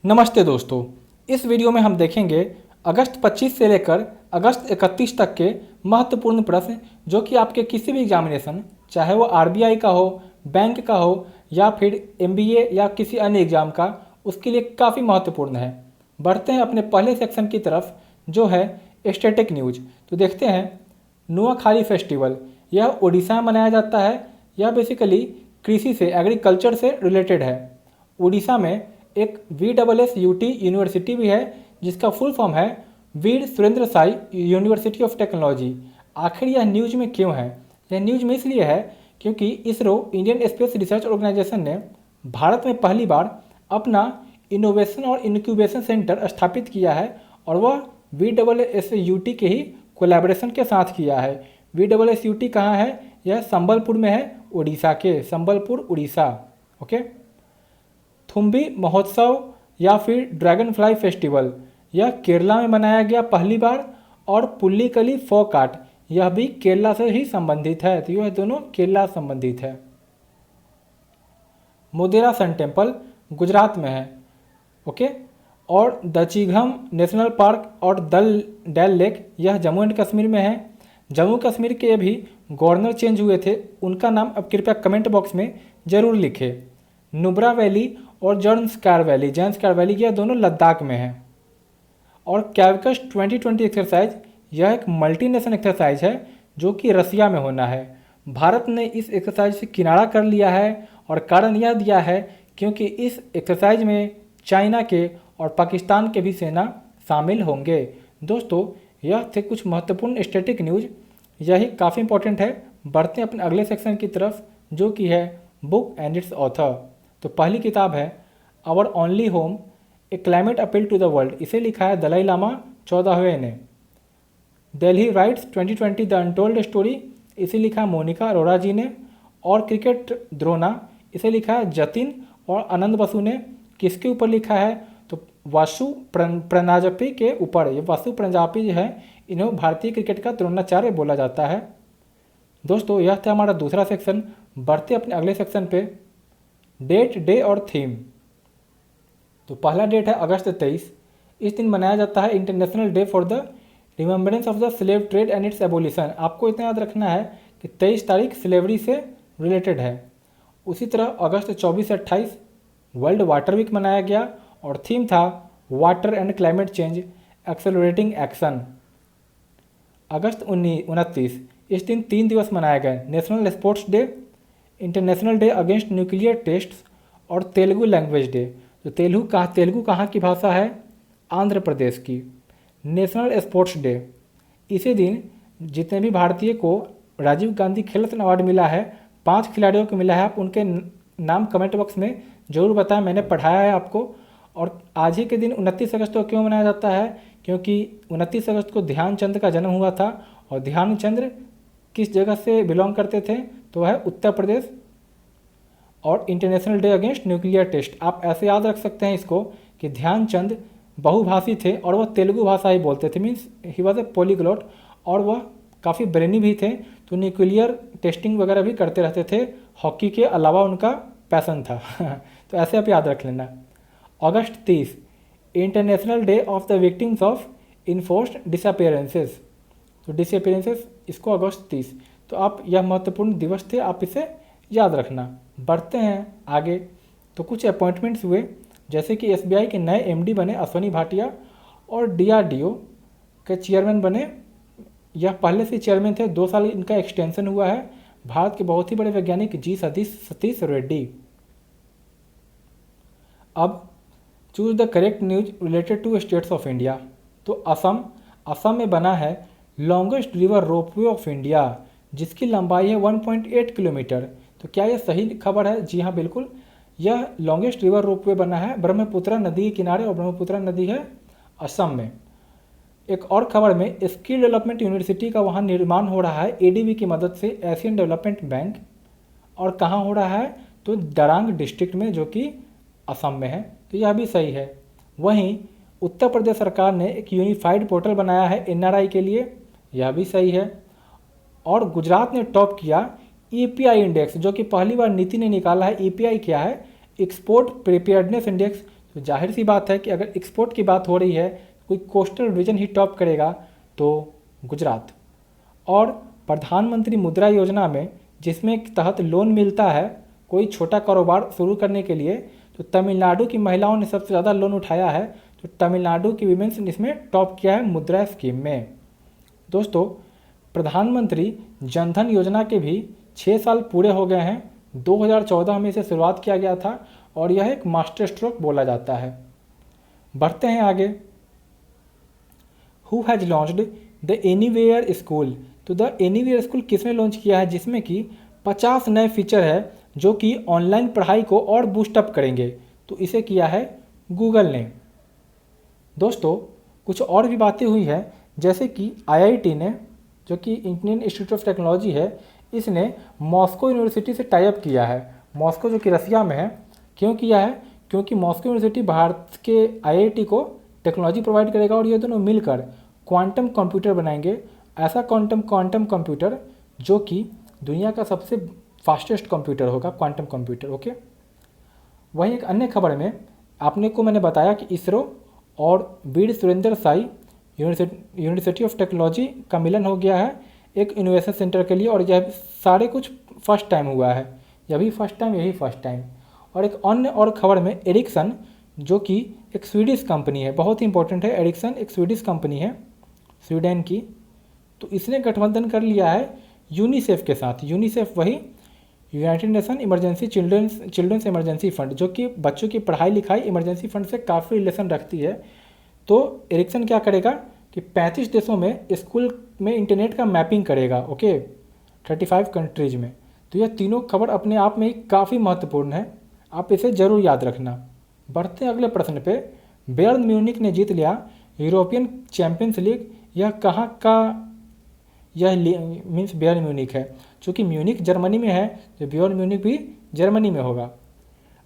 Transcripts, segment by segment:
नमस्ते दोस्तों, इस वीडियो में हम देखेंगे अगस्त 25 से लेकर अगस्त 31 तक के महत्वपूर्ण प्रश्न जो कि आपके किसी भी एग्जामिनेशन, चाहे वो आरबीआई का हो, बैंक का हो या फिर एमबीए या किसी अन्य एग्जाम का, उसके लिए काफ़ी महत्वपूर्ण है। बढ़ते हैं अपने पहले सेक्शन की तरफ जो है स्टैटिक न्यूज। तो देखते हैं नुआखाली फेस्टिवल, यह उड़ीसा में मनाया जाता है। यह बेसिकली कृषि से, एग्रीकल्चर से रिलेटेड है। उड़ीसा में एक VSSUT यूनिवर्सिटी भी है जिसका फुल फॉर्म है Veer Surendra Sai university of technology. आखिर यह न्यूज में क्यों है? यह न्यूज में इसलिए है क्योंकि ISRO, Indian Space Research Organisation ने भारत में पहली बार अपना इनोवेशन और इंक्यूबेशन सेंटर स्थापित किया है और वह VSSUT के ही कोलैबोरेशन के साथ किया है। VSSUT कहाँ है? यह संबलपुर में है, उड़ीसा के, संबलपुर उड़ीसा। ओके। थुम्बी महोत्सव या फिर ड्रैगन फ्लाई फेस्टिवल, यह केरला में मनाया गया पहली बार। और पुल्लीकली फोक आर्ट, यह भी केरला से ही संबंधित है। तो यह दोनों केरला से संबंधित है। मोदेरा सन टेम्पल गुजरात में है। ओके। और दचीघम नेशनल पार्क और डल लेक, यह जम्मू एंड कश्मीर में है। जम्मू कश्मीर के अभी गवर्नर चेंज हुए थे, उनका नाम अब कृपया कमेंट बॉक्स में ज़रूर लिखें। नुब्रा वैली और जैंस्कार वैली यह दोनों लद्दाख में है। और कैवकस 2020 एक्सरसाइज, यह एक मल्टीनेशनल एक्सरसाइज है जो कि रसिया में होना है। भारत ने इस एक्सरसाइज से किनारा कर लिया है और कारण यह दिया है क्योंकि इस एक्सरसाइज में चाइना के और पाकिस्तान के भी सेना शामिल होंगे। दोस्तों, यह थे कुछ महत्वपूर्ण स्टैटिक न्यूज, यही काफ़ी इंपॉर्टेंट है। बढ़ते हैं अपने अगले सेक्शन की तरफ जो कि है बुक एंड इट्स ऑथर। तो पहली किताब है our only home, a climate appeal to the world. इसे लिखा है दलाई लामा 14वें ने। Delhi riots 2020 the untold story, इसे लिखा है मोनिका अरोड़ा जी ने। और क्रिकेट द्रोना, इसे लिखा है जतिन और आनंद बसु ने। किसके ऊपर लिखा है? तो वासु प्रजापति के ऊपर। ये वासु प्रजापति जो है, इन्हें भारतीय क्रिकेट का द्रोणाचार्य बोला जाता है। दोस्तों, यह था हमारा दूसरा सेक्शन। बढ़ते अपने अगले सेक्शन पे, डेट, डे और थीम। तो पहला डेट है अगस्त 23। इस दिन मनाया जाता है international day for the remembrance of the slave trade and it's abolition. आपको इतना याद रखना है कि 23 तारीख स्लेवरी से रिलेटेड है। उसी तरह अगस्त 24 से 28 वर्ल्ड वाटर वीक मनाया गया और थीम था water and climate change accelerating action. अगस्त 29, इस दिन 3 दिवस मनाए गए, national sports day, international day against nuclear tests और तेलुगु लैंग्वेज डे। तो तेलुगु कहाँ की भाषा है? आंध्र प्रदेश की। नेशनल स्पोर्ट्स डे, इसी दिन जितने भी भारतीय को राजीव गांधी खेल रत्न अवार्ड मिला है, 5 खिलाड़ियों को मिला है। आप उनके नाम कमेंट बॉक्स में ज़रूर बताएं, मैंने पढ़ाया है आपको। और आज ही के दिन 29 अगस्त को क्यों मनाया जाता है? क्योंकि 29 अगस्त को ध्यानचंद का जन्म हुआ था। और ध्यानचंद किस जगह से बिलोंग करते थे? तो वह है उत्तर प्रदेश। और international day against nuclear test, आप ऐसे याद रख सकते हैं इसको कि ध्यानचंद बहुभाषी थे और वह तेलुगु भाषा ही बोलते थे, means he was a polyglot. और वह काफ़ी ब्रेनी भी थे, तो न्यूक्लियर टेस्टिंग वगैरह भी करते रहते थे। हॉकी के अलावा उनका पैसन था। तो ऐसे आप याद रख लेना। अगस्त 30, international day of the victims of enforced disappearances. तो डिसअपियरेंसेस, इसको अगस्त 30। तो आप, यह महत्वपूर्ण दिवस थे, आप इसे याद रखना। बढ़ते हैं आगे। तो कुछ अपॉइंटमेंट्स हुए, जैसे कि SBI के नए MD बने अश्वनी भाटिया और DRDO के चेयरमैन बने, यह पहले से चेयरमैन थे, 2 साल इनका एक्सटेंशन हुआ है। भारत के बहुत ही बड़े वैज्ञानिक जी सतीश रेड्डी। अब choose the correct news related to states of India. तो असम में बना है longest river ropeway of India, जिसकी लंबाई है 1.8 किलोमीटर। तो क्या यह सही खबर है? जी हाँ, बिल्कुल। यह लॉन्गेस्ट रिवर रोपवे बना है ब्रह्मपुत्र नदी के किनारे, और ब्रह्मपुत्र नदी है असम में। एक और खबर में, स्किल डेवलपमेंट यूनिवर्सिटी का वहाँ निर्माण हो रहा है ADB की मदद से, एशियन डेवलपमेंट बैंक। और कहाँ हो रहा है? तो दरांग डिस्ट्रिक्ट में, जो कि असम में है। तो यह भी सही है। वहीं उत्तर प्रदेश सरकार ने एक यूनिफाइड पोर्टल बनाया है NRI के लिए, यह भी सही है। और गुजरात ने टॉप किया EPI इंडेक्स, जो कि पहली बार नीति ने निकाला है। EPI क्या है? Export preparedness index. तो जाहिर सी बात है कि अगर एक्सपोर्ट की बात हो रही है, कोई कोस्टल रीजन ही टॉप करेगा तो गुजरात। और प्रधानमंत्री मुद्रा योजना में जिसमें तहत लोन मिलता है कोई छोटा कारोबार शुरू करने के लिए, तो तमिलनाडु की महिलाओं ने सबसे ज़्यादा लोन उठाया है। तो तमिलनाडु की वीमेंस ने इसमें टॉप किया है मुद्रा स्कीम में। दोस्तों, प्रधानमंत्री जनधन योजना के भी 6 साल पूरे हो गए हैं। 2014 में इसे शुरुआत किया गया था और यह एक मास्टर स्ट्रोक बोला जाता है। बढ़ते हैं आगे। Who has launched the anywhere school. तो द एनीवेयर स्कूल किसने लॉन्च किया है, जिसमें कि 50 नए फीचर है जो कि ऑनलाइन पढ़ाई को और बूस्टअप करेंगे। तो इसे किया है गूगल ने। दोस्तों, कुछ और भी बातें हुई हैं, जैसे कि आईआईटी ने, जो कि इंडियन इंस्टीट्यूट ऑफ टेक्नोलॉजी है, इसने मॉस्को यूनिवर्सिटी से टाई अप किया है। मॉस्को जो कि रसिया में है। क्यों किया है? क्योंकि मॉस्को यूनिवर्सिटी भारत के आईआईटी को टेक्नोलॉजी प्रोवाइड करेगा और ये दोनों मिलकर क्वांटम कंप्यूटर बनाएंगे। ऐसा क्वांटम कंप्यूटर जो कि दुनिया का सबसे फास्टेस्ट कंप्यूटर होगा, क्वांटम कंप्यूटर। ओके। वहीं एक अन्य खबर में मैंने बताया कि इसरो और Veer Surendra Sai university of technology का मिलन हो गया है एक इनोवेशन सेंटर के लिए, और यह सारे कुछ फर्स्ट टाइम हुआ है। यही फर्स्ट टाइम। और एक अन्य और खबर में एरिक्सन, जो कि एक स्वीडिश कंपनी है, बहुत ही इंपॉर्टेंट है। एरिक्सन एक स्वीडिश कंपनी है, स्वीडन की। तो इसने गठबंधन कर लिया है यूनिसेफ के साथ। यूनिसेफ वही United Nation Emergency Children's Emergency Fund, जो कि बच्चों की पढ़ाई लिखाई इमरजेंसी फंड से काफ़ी रिलेशन रखती है। तो एरिक्सन क्या करेगा कि 35 देशों में स्कूल में इंटरनेट का मैपिंग करेगा। ओके, 35 कंट्रीज में। तो यह तीनों खबर अपने आप में ही काफ़ी महत्वपूर्ण है, आप इसे ज़रूर याद रखना। बढ़ते हैं अगले प्रश्न पे। बायर्न म्यूनिख ने जीत लिया यूरोपियन चैंपियंस लीग। यह कहाँ का यह मीन्स बायर्न म्यूनिख है, चूँकि म्यूनिख जर्मनी में है तो बायर्न म्यूनिख भी जर्मनी में होगा।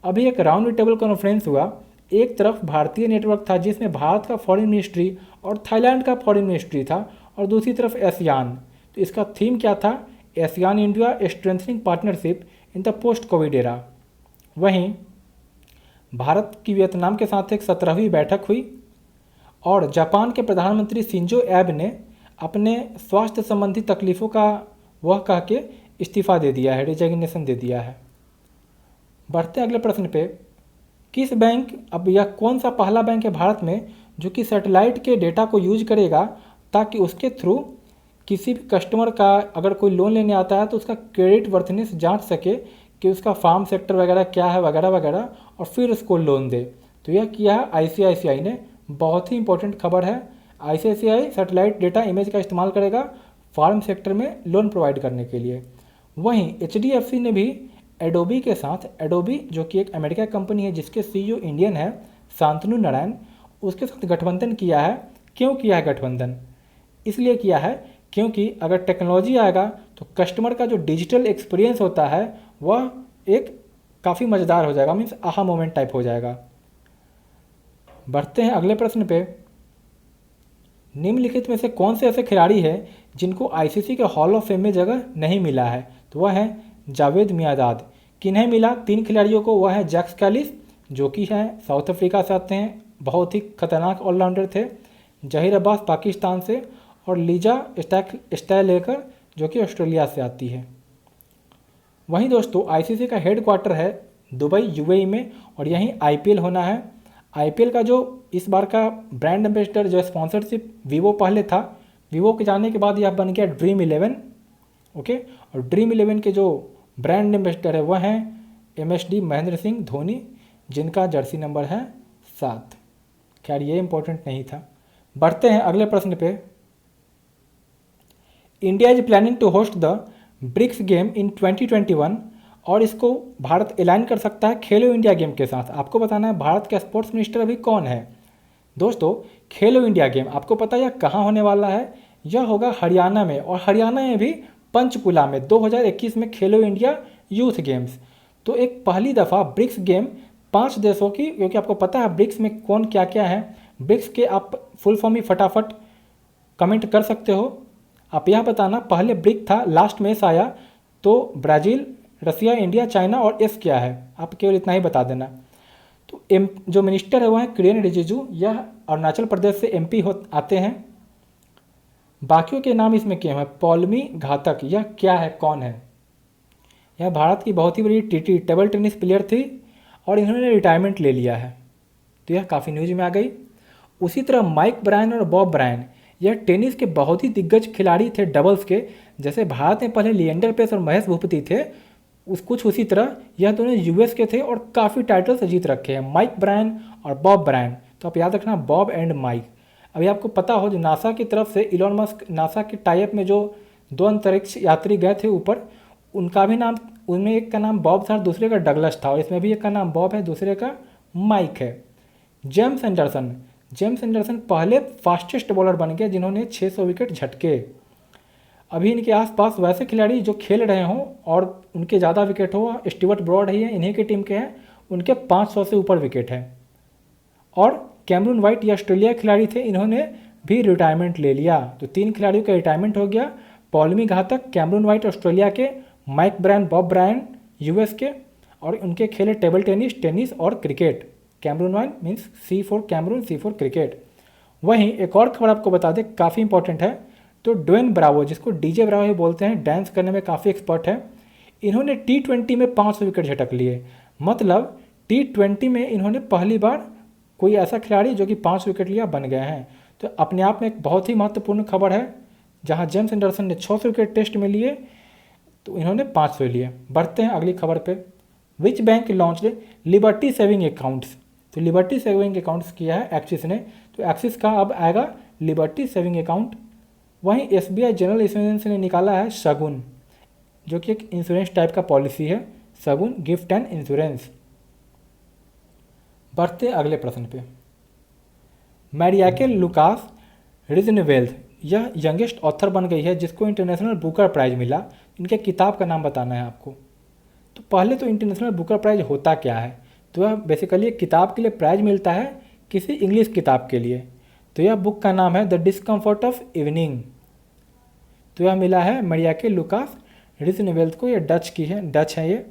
अभी एक राउंड टेबल कॉन्फ्रेंस हुआ। एक तरफ भारतीय नेटवर्क था जिसमें भारत का फॉरेन मिनिस्ट्री और थाईलैंड का फॉरेन मिनिस्ट्री था, और दूसरी तरफ एशियान। तो इसका थीम क्या था? ASEAN India strengthening partnership in the post COVID era. वहीं भारत की वियतनाम के साथ एक 17वीं बैठक हुई, और जापान के प्रधानमंत्री शिंजो एब ने अपने स्वास्थ्य संबंधी तकलीफ़ों का वह कह के इस्तीफ़ा दे दिया है, रिजाइग्नेशन दे दिया है। बढ़ते अगले प्रश्न पे। किस बैंक, अब यह कौन सा पहला बैंक है भारत में जो कि सैटेलाइट के डेटा को यूज करेगा ताकि उसके थ्रू किसी भी कस्टमर का अगर कोई लोन लेने आता है तो उसका क्रेडिट वर्थनेस जांच सके कि उसका फार्म सेक्टर वगैरह क्या है वगैरह वगैरह, और फिर उसको लोन दे। तो यह किया है आईसीआईसीआई ने। बहुत ही इंपॉर्टेंट खबर है। आईसीआईसीआई सैटेलाइट डेटा इमेज का इस्तेमाल करेगा फार्म सेक्टर में लोन प्रोवाइड करने के लिए। वहीं एचडीएफसी ने भी एडोबी के साथ, एडोबी जो कि एक अमेरिका कंपनी है जिसके सीईओ इंडियन है शांतनु नारायण, उसके साथ गठबंधन किया है। क्यों किया है गठबंधन? इसलिए किया है क्योंकि अगर टेक्नोलॉजी आएगा तो कस्टमर का जो डिजिटल एक्सपीरियंस होता है वह एक काफ़ी मज़ेदार हो जाएगा, मीन्स आहा मोमेंट टाइप हो जाएगा। बढ़ते हैं अगले प्रश्न पे। निम्नलिखित में से कौन से ऐसे खिलाड़ी हैं जिनको आईसीसी के हॉल ऑफ फेम में जगह नहीं मिला है? तो वह है जावेद मियांदाद। किन्हें मिला? 3 खिलाड़ियों को। वह है जैक्स कैलिस, जो कि हैं साउथ अफ्रीका से आते हैं, बहुत ही खतरनाक ऑलराउंडर थे। जहीर अब्बास पाकिस्तान से, और लीजा स्टाइलेकर जो कि ऑस्ट्रेलिया से आती है। वहीं दोस्तों आईसीसी का हेड क्वार्टर है दुबई यूएई में, और यहीं आईपीएल होना है। आईपीएल का जो इस बार का ब्रांड एम्बेसडर जो स्पॉन्सरशिप वीवो पहले था, वीवो के जाने के बाद यह बन गया ड्रीम 11। ओके, और ड्रीम 11 के जो ब्रांड एम्बेसडर है वह हैं एमएसडी महेंद्र सिंह धोनी, जिनका जर्सी नंबर है 7। खैर ये इंपॉर्टेंट नहीं था। बढ़ते हैं अगले प्रश्न पे। India is planning to host the BRICS game in 2021, और इसको भारत अलाइन कर सकता है खेलो इंडिया गेम के साथ। आपको बताना है भारत का स्पोर्ट्स मिनिस्टर अभी कौन है। दोस्तों, खेलो इंडिया गेम आपको पता है कहाँ होने वाला है? यह होगा हरियाणा में, और हरियाणा में भी पंचकुला में 2021 में खेलो इंडिया यूथ गेम्स। तो एक पहली दफ़ा ब्रिक्स गेम 5 देशों की, क्योंकि आपको पता है ब्रिक्स में कौन क्या क्या है। ब्रिक्स के आप फुल फॉर्म ही फटाफट कमेंट कर सकते हो। आप यह बताना पहले ब्रिक था, लास्ट में एस आया, तो ब्राज़ील, रसिया, इंडिया, चाइना और एस क्या है, आप केवल इतना ही बता देना। तो जो मिनिस्टर है वो है किरेन रिजिजू, यह अरुणाचल प्रदेश से MP आते हैं। बाकियों के नाम इसमें क्या है? पौलमी घातक, यह क्या है, कौन है? यह भारत की बहुत ही बड़ी टेबल टेनिस प्लेयर थी और इन्होंने रिटायरमेंट ले लिया है, तो यह काफ़ी न्यूज में आ गई। उसी तरह माइक ब्रायन और बॉब ब्रायन, यह टेनिस के बहुत ही दिग्गज खिलाड़ी थे डबल्स के। जैसे भारत में पहले लिएंडर पेस और महेश भूपति थे, कुछ उसी तरह यह दोनों US के थे और काफ़ी टाइटल्स जीत रखे हैं, माइक ब्रायन और बॉब ब्रायन। तो आप याद रखना, बॉब एंड माइक। अभी आपको पता हो जो नासा की तरफ से इलॉन मस्क नासा के टाइप में जो 2 अंतरिक्ष यात्री गए थे ऊपर, उनका भी नाम, उनमें एक का नाम बॉब था, दूसरे का डगलस था, और इसमें भी एक का नाम बॉब है, दूसरे का माइक है। जेम्स एंडरसन पहले फास्टेस्ट बॉलर बन गए जिन्होंने 600 विकेट झटके। अभी इनके आसपास वैसे खिलाड़ी जो खेल रहे हों और उनके ज़्यादा विकेट हो, स्टीवर्ट ब्रॉड ही है, इन्हीं की टीम के हैं, उनके 500 से ऊपर विकेट हैं। और कैमरून वाइट, ये ऑस्ट्रेलिया खिलाड़ी थे, इन्होंने भी रिटायरमेंट ले लिया। तो 3 खिलाड़ियों का रिटायरमेंट हो गया, Poulomi Ghatak, Cameron White Australia के, Mike Bryan Bob Bryan US के, और उनके खेले टेबल टेनिस और cricket. Cameron White means C for Cameron, C for cricket. वहीं एक और खबर आपको बता दें, काफ़ी इंपॉर्टेंट है। तो ड्वेन ब्रावो, जिसको DJ ब्रावो ही बोलते हैं, डांस करने में काफ़ी एक्सपर्ट है, इन्होंने T20 में 500 विकेट झटक लिए। मतलब T20 में इन्होंने पहली बार कोई ऐसा खिलाड़ी जो कि 5 विकेट लिया बन गए हैं। तो अपने आप में एक बहुत ही महत्वपूर्ण खबर है। जहां जेम्स एंडरसन ने 600 विकेट टेस्ट में लिए, तो इन्होंने 500 लिए। बढ़ते हैं अगली खबर पे। Which bank launched liberty saving accounts? तो लिबर्टी सेविंग अकाउंट्स किया है एक्सिस ने, तो एक्सिस का अब आएगा लिबर्टी सेविंग अकाउंट। वहीं SBI जनरल इंश्योरेंस ने निकाला है शगुन, जो कि एक इंश्योरेंस टाइप का पॉलिसी है, शगुन गिफ्ट एंड इंश्योरेंस। बढ़ते अगले प्रश्न पे। मैरियाकेल लुकास रिजनवेल्थ, यह यंगेस्ट ऑथर बन गई है जिसको इंटरनेशनल बुकर प्राइज मिला। इनके किताब का नाम बताना है आपको। तो पहले तो इंटरनेशनल बुकर प्राइज होता क्या है? तो यह बेसिकली एक किताब के लिए प्राइज मिलता है, किसी इंग्लिश किताब के लिए। तो यह बुक का नाम है द डिस्कम्फर्ट ऑफ इवनिंग। तो यह मिला है मैरियाकेल लुकास रिजनवेल्थ को, यह डच है ये।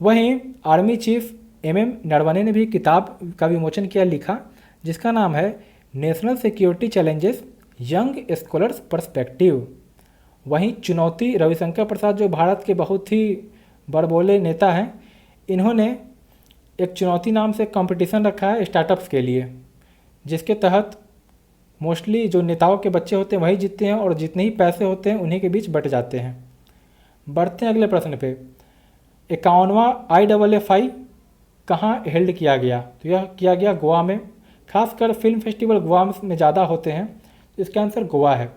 वहीं आर्मी चीफ MM नरवणे ने भी किताब का विमोचन किया, लिखा, जिसका नाम है national security challenges young scholars perspective. वहीं चुनौती रविशंकर प्रसाद, जो भारत के बहुत ही बड़बोले नेता हैं, इन्होंने एक चुनौती नाम से कंपटीशन रखा है स्टार्टअप्स के लिए, जिसके तहत मोस्टली जो नेताओं के बच्चे होते हैं वही जीतते हैं और जितने ही पैसे होते हैं उन्हीं के बीच बट जाते हैं। बढ़ते हैं अगले प्रश्न पे। 51वां IAAFI कहाँ हेल्ड किया गया? तो यह किया गया गोवा में। खासकर फिल्म फेस्टिवल गोवा में ज़्यादा होते हैं, तो इसका आंसर गोवा है।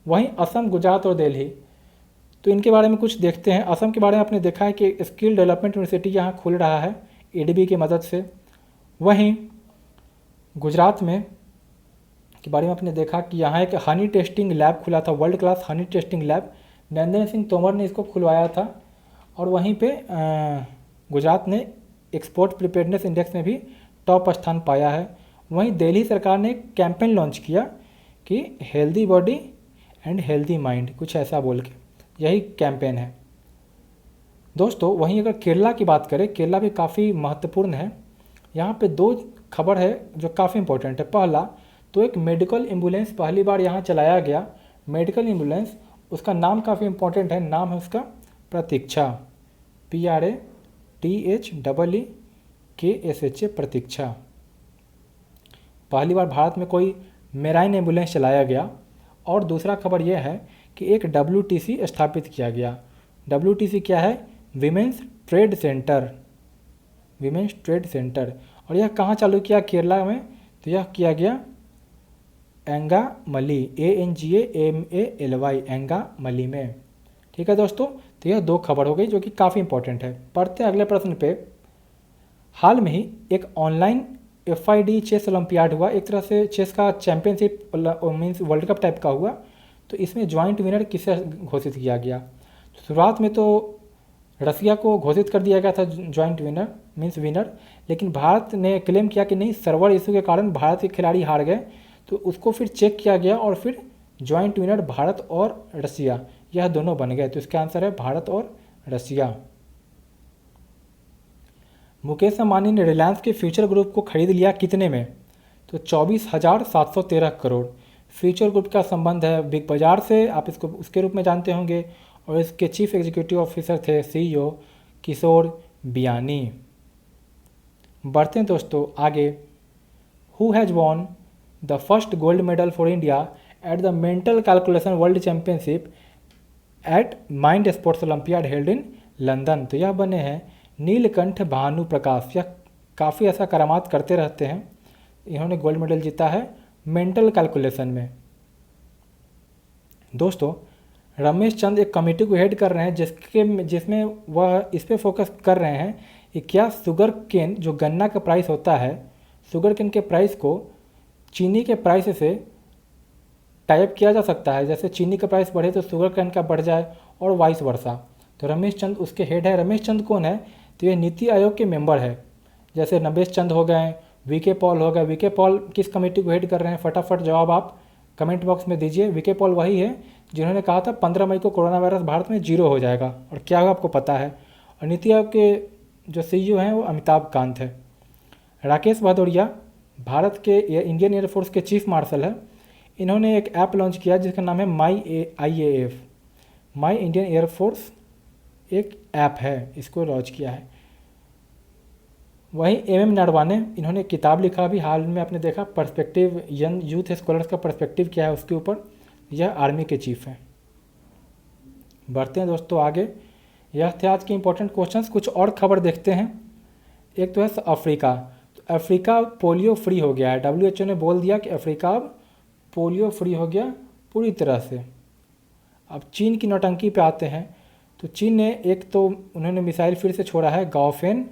वहीं असम, गुजरात और दिल्ली, तो इनके बारे में कुछ देखते हैं। असम के बारे में आपने देखा है कि स्किल डेवलपमेंट यूनिवर्सिटी यहाँ खुल रहा है ADB की मदद से। वहीं गुजरात में के बारे में आपने देखा कि यहाँ एक हनी टेस्टिंग लैब खुला था, world class Honey testing lab, Narendra Singh Tomar ने इसको खुलवाया था। और वहीं पे गुजरात ने एक्सपोर्ट प्रिपेयर्डनेस इंडेक्स में भी टॉप स्थान पाया है। वहीं दिल्ली सरकार ने कैंपेन लॉन्च किया कि healthy body and healthy mind, कुछ ऐसा बोल के, यही कैंपेन है दोस्तों। वहीं अगर केरला की बात करें, केरला भी काफ़ी महत्वपूर्ण है। यहाँ पे 2 खबर है जो काफ़ी इंपॉर्टेंट है। पहला तो एक मेडिकल एम्बुलेंस पहली बार यहाँ चलाया गया, मेडिकल एम्बुलेंस, उसका नाम काफ़ी इंपॉर्टेंट है, नाम है उसका प्रतीक्षा, PRATHEEKSHA प्रतीक्षा। पहली बार भारत में कोई मेराइन एम्बुलेंस चलाया गया। और दूसरा खबर यह है कि एक WTC स्थापित किया गया। WTC क्या है? Women's trade centre, women's trade centre. और यह कहाँ चालू किया? केरला में। तो यह किया गया एंगामली, ANGAMALY, एंगामली में। ठीक है दोस्तों, तो यह 2 खबर हो गई जो कि काफ़ी इंपॉर्टेंट है। पढ़ते हैं अगले प्रश्न पे। हाल में ही एक ऑनलाइन FID चेस ओलंपियाड हुआ, एक तरह से चेस का championship means world cup type का हुआ। तो इसमें ज्वाइंट विनर किसे घोषित किया गया? शुरुआत में तो रसिया को घोषित कर दिया गया था ज्वाइंट विनर मीन्स विनर, लेकिन भारत ने क्लेम किया कि नहीं, सर्वर इशू के कारण भारत के खिलाड़ी हार गए। तो उसको फिर चेक किया गया और फिर ज्वाइंट विनर भारत और रसिया, यह दोनों बन गए। तो इसका आंसर है भारत और रसिया। मुकेश अंबानी ने रिलायंस के फ्यूचर ग्रुप को खरीद लिया कितने में? तो 24,713 करोड़। फ्यूचर ग्रुप का संबंध है बिग बाजार से, आप इसको उसके रूप में जानते होंगे, और इसके चीफ एग्जीक्यूटिव ऑफिसर थे CEO किशोर बियानी। बढ़ते हैं दोस्तों आगे। Who has won the first gold medal for India at the mental calculation world championship at mind sports olympiad held in London? तो यह बने हैं नीलकंठ भानु प्रकाश। यह काफ़ी ऐसा करामात करते रहते हैं। इन्होंने गोल्ड मेडल जीता है मेंटल कैलकुलेशन में। दोस्तों रमेश चंद एक कमेटी को हेड कर रहे हैं जिसमें वह इस पे फोकस कर रहे हैं कि क्या शुगर केन जो गन्ना का प्राइस होता है, शुगर केन के प्राइस को चीनी के प्राइस से टाइप किया जा सकता है। जैसे चीनी का प्राइस बढ़े तो शुगर केन का बढ़ जाए और वाइस वर्सा। तो रमेश चंद उसके हेड है। रमेश चंद कौन है? तो ये नीति आयोग के मेंबर है। जैसे रमेश चंद हो गए, वीके पॉल हो गए। वीके पॉल किस कमेटी को हेड कर रहे हैं? फटाफट जवाब आप कमेंट बॉक्स में दीजिए। वीके पॉल वही है जिन्होंने कहा था 15 मई को कोरोना वायरस भारत में 0 हो जाएगा, और क्या होगा आपको पता है। और नीति आयोग के जो CEO हैं वो अमिताभ कांत है। राकेश भदौरिया भारत के इंडियन एयरफोर्स के चीफ मार्शल है। इन्होंने एक ऐप लॉन्च किया जिसका नाम है MyIAF। माई इंडियन एयरफोर्स एक ऐप है, इसको लॉन्च किया है। वहीं MM नरवाने, इन्होंने एक किताब लिखा अभी हाल में, आपने देखा पर्सपेक्टिव यंग यूथ स्कॉलर्स का पर्सपेक्टिव क्या है उसके ऊपर। यह आर्मी के चीफ हैं। बढ़ते हैं दोस्तों आगे। यह थे आज के इंपॉर्टेंट क्वेश्चंस। कुछ और खबर देखते हैं। एक तो है अफ्रीका। तो अफ्रीका पोलियो फ्री हो गया है। WHO ने बोल दिया कि अफ्रीका अब पोलियो फ्री हो गया पूरी तरह से। अब चीन की नौटंकी पे आते हैं। तो चीन ने एक तो उन्होंने मिसाइल फिर से छोड़ा है, गाओफेन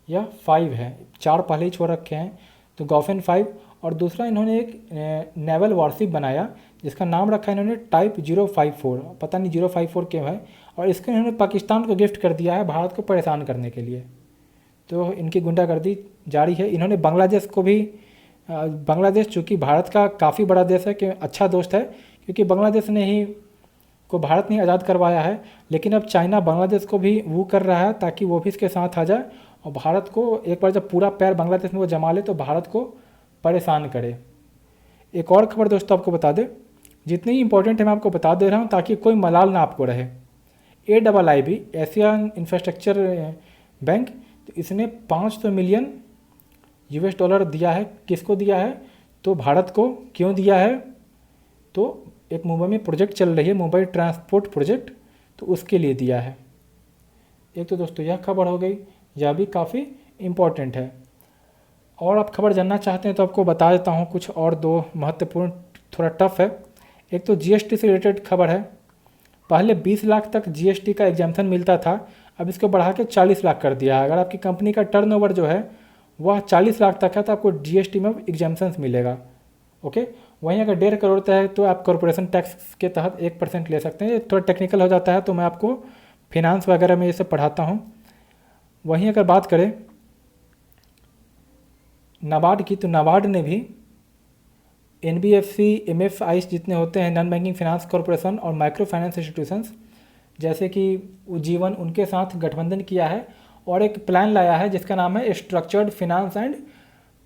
या 5 है, 4 पहले ही छोड़ रखे हैं। तो गाओफेन 5, और दूसरा इन्होंने एक नेवल वॉरशिप बनाया जिसका नाम रखा है इन्होंने टाइप 054। पता नहीं 054 क्यों है। और इसको इन्होंने पाकिस्तान को गिफ्ट कर दिया है भारत को परेशान करने के लिए। तो इनकी गुंडागर्दी जारी है। इन्होंने बांग्लादेश को भी, बांग्लादेश चूँकि भारत का काफ़ी बड़ा देश है, कि अच्छा दोस्त है, क्योंकि बांग्लादेश ने ही को भारत ने आज़ाद करवाया है। लेकिन अब चाइना बांग्लादेश को भी वो कर रहा है ताकि वो भी इसके साथ आ जाए और भारत को एक बार जब पूरा पैर बांग्लादेश में वो जमा ले तो भारत को परेशान करे। एक और खबर दोस्तों आपको बता दें, जितनी इंपॉर्टेंट है मैं आपको बता दे रहा हूँ ताकि कोई मलाल ना आपको रहे। AIIB एशियन इंफ्रास्ट्रक्चर बैंक, तो इसने $500 मिलियन दिया है। किसको दिया है? तो भारत को। क्यों दिया है? तो एक मुंबई में प्रोजेक्ट चल रही है, मुंबई ट्रांसपोर्ट प्रोजेक्ट, तो उसके लिए दिया है। एक तो दोस्तों यह खबर हो गई, यह भी काफ़ी इम्पॉर्टेंट है। और आप खबर जानना चाहते हैं तो आपको बता देता हूँ कुछ और 2 महत्वपूर्ण, थोड़ा टफ है। एक तो GST से रिलेटेड खबर है। पहले 20 लाख तक GST का एग्जाम्पशन मिलता था, अब इसको बढ़ा के 40 लाख कर दिया है। अगर आपकी कंपनी का टर्नओवर जो है वह 40 लाख तक है तो आपको GST में एग्जाम्पशन मिलेगा। ओके, वहीं अगर 1.5 करोड़ तक है तो आप कॉर्पोरेशन टैक्स के तहत 1% ले सकते हैं। ये थोड़ा टेक्निकल हो जाता है तो मैं आपको फिनांस वगैरह में ये सब पढ़ाता हूँ। वहीं अगर बात करें नाबार्ड की, तो नाबार्ड ने भी NBFC MFIs जितने होते हैं, नॉन बैंकिंग फाइनेंस कॉर्पोरेशन और माइक्रो फाइनेंस इंस्टीट्यूशंस, जैसे कि उज्जीवन, उनके साथ गठबंधन किया है और एक प्लान लाया है जिसका नाम है structured finance and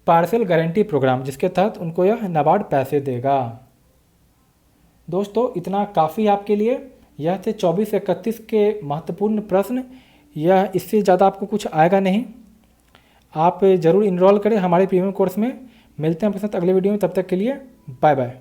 parcel guarantee programme, जिसके तहत उनको यह नाबार्ड पैसे देगा। दोस्तों इतना काफ़ी आपके लिए। यह थे 24-31 के महत्वपूर्ण प्रश्न। यह इससे ज़्यादा आपको कुछ आएगा नहीं। आप ज़रूर इनरोल करें हमारे प्रीमियम कोर्स में। मिलते हैं आपके साथ अगले वीडियो में, तब तक के लिए बाय बाय।